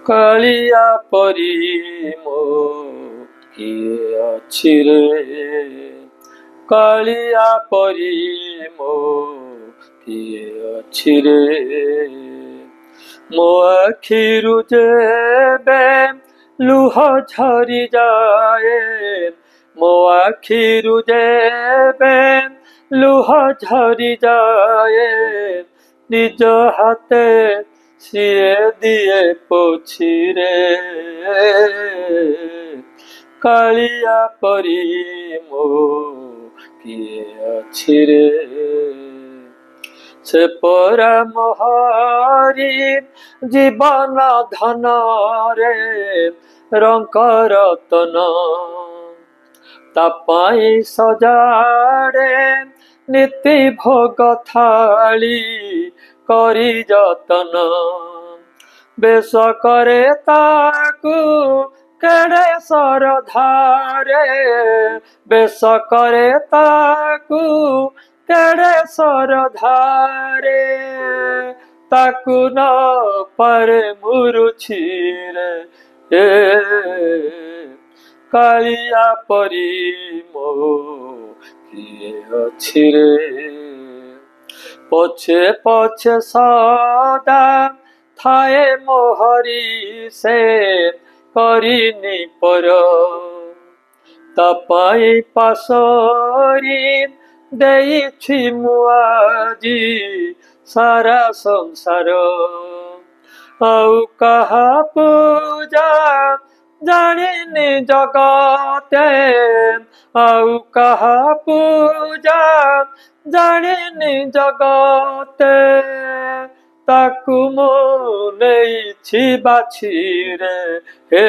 कालिया परी मो किए अछि रे कालिया परी मो किए अछि रे मो आखिरु जेबे लुह झरी जाए मो आखिरु जेबे लुह झरी जाए निज हाथे सिए दिए पोछि रे कालिया परी मो किए अछि रे से परा मोहरी जीवन धन रे रंक रतन तापाई सजाड़े नीति भोग थाली करी जतन बेश करे ताकू केड़े सरधारे बेश करे ताकू केड़े सरधारे ताकू न पारे मुरुछि रे कालिया परी मो किए अछि रे पछे पछे सदा थाए मोहरी से करिनी पर तपाई पासरी देइछि मुआजी सारा संसार आउ कहा पूजा जानिनी जगते आउ कहा पूजा जानिनी जगते ताकू मो नेइछि बाछि रे हे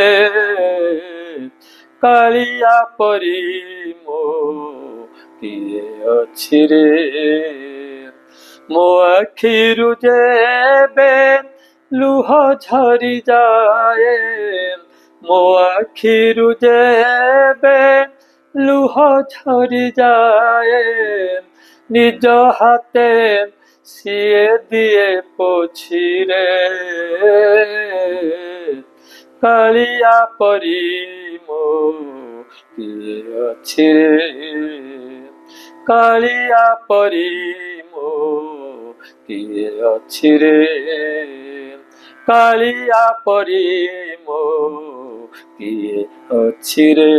कालिया परी मो किए अछि रे मो आखिरु जेबे लुह झरी जाए मो आखिरु जेबे लुह झरी जाए निज हाथे सिए दिए पोछि रे कालिया परी मो किए अछि रे कालिया परी मो किए अछि रे कालिया परी मो किए अछि रे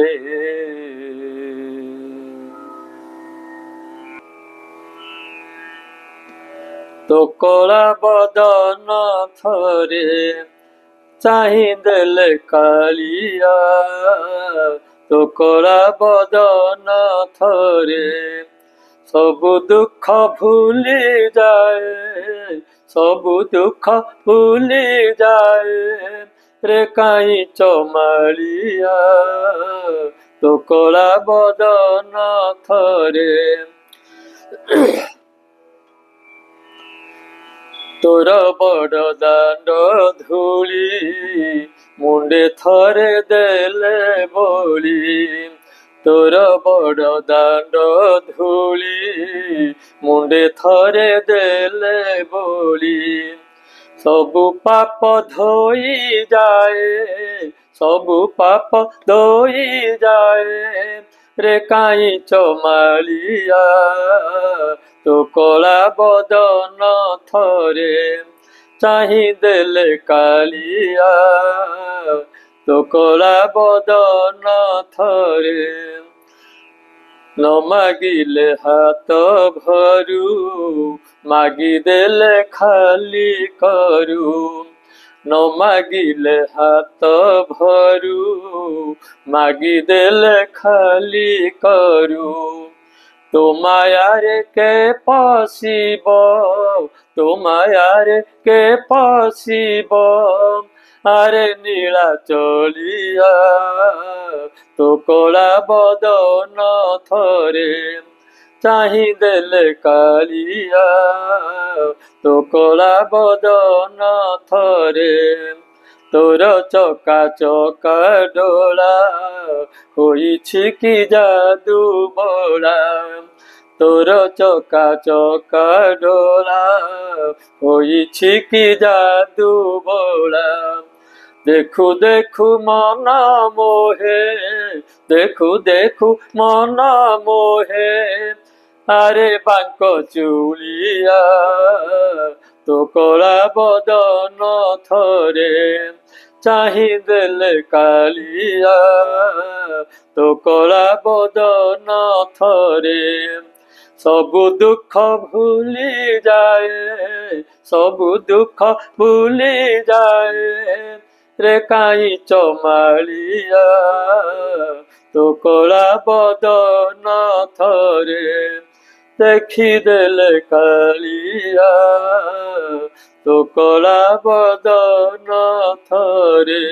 तो कला बदन थरे चाहि देले कालिया तो कला बदन थरे सबु दुख भूली जाए सबु दुख भूली जाए रे काई चमालिया तो कला बदन थरे तोर बड़ दांड धूली मुंडे थरे देले बोली तोर बड़ दांड धूली मुंडे थरे देले बोली सबु पाप धोई जाए सबु पाप धोई जाए रे काई चमालिया तो कला बदन थरे चाहि देले कालिया तो कला बदन थरे न मागिले हाथ भरू मागी देले खाली करू न मागिले हाथ भरू मागी देले खाली करू तो मायारे के पसिब तो मायारे के पसिब आरे नीला चलिया तो कला बदन थरे चाहि देले कालिया तो कला बदन थरे तोर चका चका डोला होइछि कि जादू बोला तोर चका चका डोला होइछि कि जादू बोला देखु देखु मना मोहे, देखु देखु मना मोहे, आरे बांको चुलिया तो कला बदन थरे चाहिदेले कालिया तो कला बदन थरे सबु दुख भूली जाए, सबु दुख भूली जाए रे काई चमालिया तो कला बदन थरे देखिदेले कालिया तो कला बदन थरे।